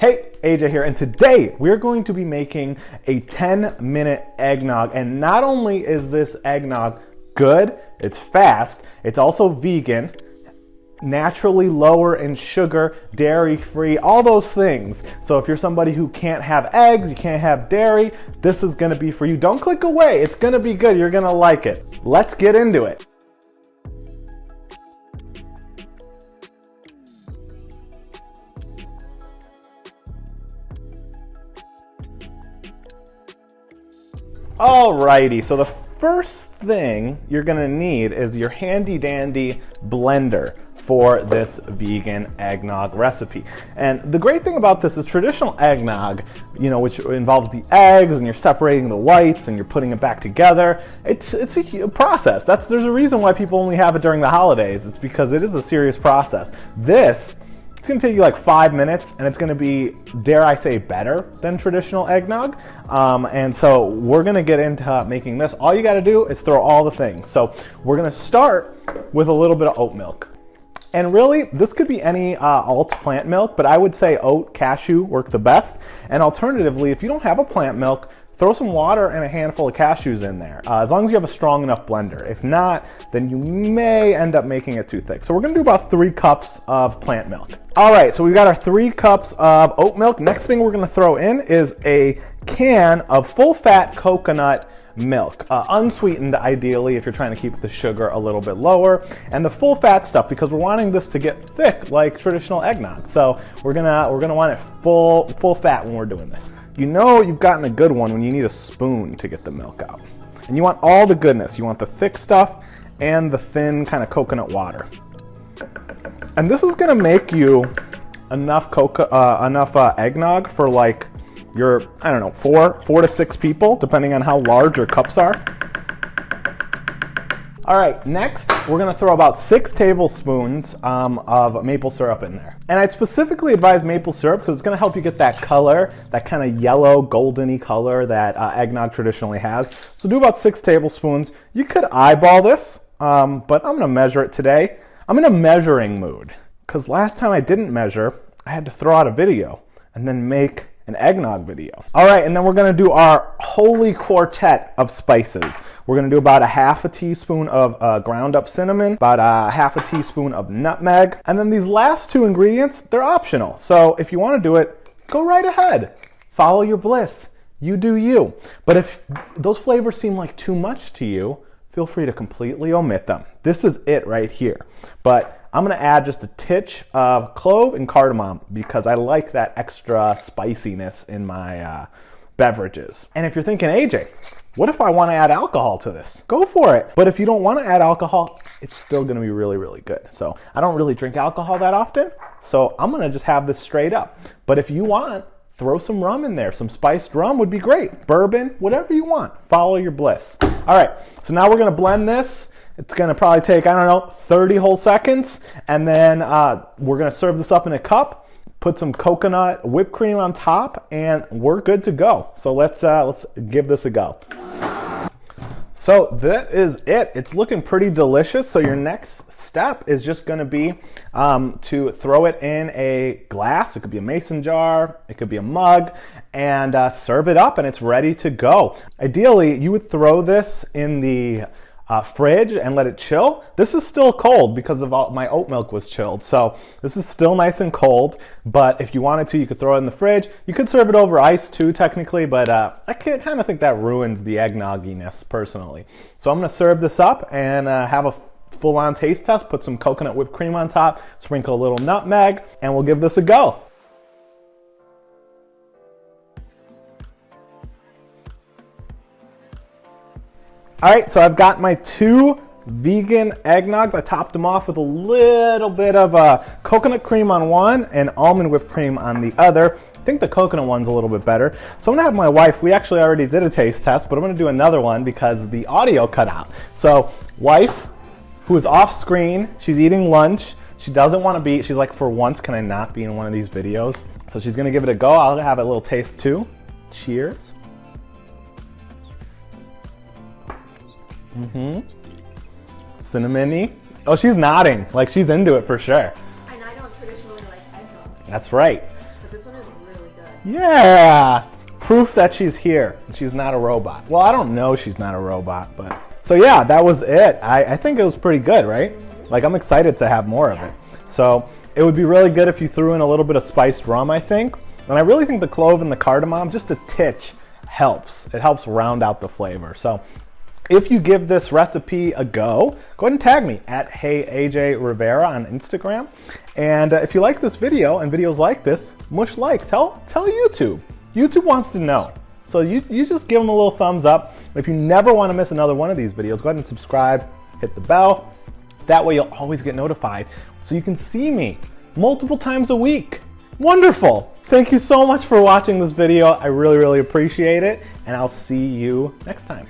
Hey, AJ here, and today we're going to be making a 10-minute eggnog. And not only is this eggnog good, it's fast, it's also vegan, naturally lower in sugar, dairy-free, all those things. So if you're somebody who can't have eggs, you can't have dairy, this is gonna be for you. Don't click away, it's gonna be good, you're gonna like it. Let's get into it. Alrighty, so the first thing you're gonna need is your handy dandy blender for this vegan eggnog recipe. And the great thing about this is traditional eggnog, which involves the eggs and you're separating the whites and you're putting it back together. It's a process. There's a reason why people only have it during the holidays. It's because it is a serious process. It's gonna take you like 5 minutes and it's gonna be, dare I say, better than traditional eggnog. And so we're gonna get into making this. All you gotta do is throw all the things. So we're gonna start with a little bit of oat milk. And really, this could be any alt plant milk, but I would say oat, cashew work the best. And alternatively, if you don't have a plant milk, throw some water and a handful of cashews in there, as long as you have a strong enough blender. If not, then you may end up making it too thick. So we're gonna do about 3 cups of plant milk. All right, so we've got our 3 cups of oat milk. Next thing we're gonna throw in is a can of full-fat coconut milk, unsweetened ideally if you're trying to keep the sugar a little bit lower, and the full fat stuff because we're wanting this to get thick like traditional eggnog. So we're gonna want it full fat when we're doing this. You know you've gotten a good one when you need a spoon to get the milk out. And you want all the goodness. You want the thick stuff and the thin kind of coconut water. And this is gonna make you enough eggnog for like your, I don't know, 4 to 6 people, depending on how large your cups are. All right, next, we're gonna throw about 6 tablespoons of maple syrup in there. And I'd specifically advise maple syrup because it's gonna help you get that color, that kind of yellow, golden-y color that eggnog traditionally has. So do about 6 tablespoons. You could eyeball this, but I'm gonna measure it today. I'm in a measuring mood because last time I didn't measure, I had to throw out a video and then make an eggnog video. All right, and then we're gonna do our holy quartet of spices. We're gonna do about a half a teaspoon of ground up cinnamon, about a half a teaspoon of nutmeg, and then these last 2 ingredients, they're optional. So if you wanna do it, go right ahead. Follow your bliss, you do you. But if those flavors seem like too much to you, feel free to completely omit them. This is it right here. But I'm gonna add just a titch of clove and cardamom because I like that extra spiciness in my beverages. And if you're thinking, AJ, what if I wanna add alcohol to this? Go for it. But if you don't wanna add alcohol, it's still gonna be really, really good. So I don't really drink alcohol that often, so I'm gonna just have this straight up. But if you want, throw some rum in there. Some spiced rum would be great. Bourbon, whatever you want. Follow your bliss. All right, so now we're gonna blend this. It's gonna probably take, 30 whole seconds. And then we're gonna serve this up in a cup, put some coconut whipped cream on top, and we're good to go. So let's give this a go. So that is it. It's looking pretty delicious. So your next step is just gonna be to throw it in a glass. It could be a mason jar, it could be a mug, and serve it up and it's ready to go. Ideally, you would throw this in the fridge and let it chill. This is still cold because of my oat milk was chilled. So this is still nice and cold, but if you wanted to, you could throw it in the fridge. You could serve it over ice too, technically, but I kind of think that ruins the eggnogginess personally. So I'm gonna serve this up and have a full-on taste test, put some coconut whipped cream on top, sprinkle a little nutmeg, and we'll give this a go. All right, so I've got my 2 vegan eggnogs. I topped them off with a little bit of coconut cream on one and almond whipped cream on the other. I think the coconut one's a little bit better. So I'm gonna have my wife, we actually already did a taste test, but I'm gonna do another one because the audio cut out. So wife, who is off screen, she's eating lunch. She doesn't wanna be, she's like, for once, can I not be in one of these videos? So she's gonna give it a go. I'll have a little taste too. Cheers. Cinnamony. Oh, she's nodding. Like she's into it for sure. And I don't traditionally like eggnog. That's right. But this one is really good. Yeah! Proof that she's here and she's not a robot. Well, I don't know she's not a robot, but... So yeah, that was it. I think it was pretty good, right? Like, I'm excited to have more of it. So it would be really good if you threw in a little bit of spiced rum, I think. And I really think the clove and the cardamom, just a titch, helps. It helps round out the flavor. So if you give this recipe a go ahead and tag me at HeyAJ on Instagram. And if you like this video and videos like this, mush like. Tell YouTube. YouTube wants to know. So you just give them a little thumbs up. If you never want to miss another one of these videos, go ahead and subscribe, hit the bell. That way you'll always get notified so you can see me multiple times a week. Wonderful. Thank you so much for watching this video. I really, really appreciate it. And I'll see you next time.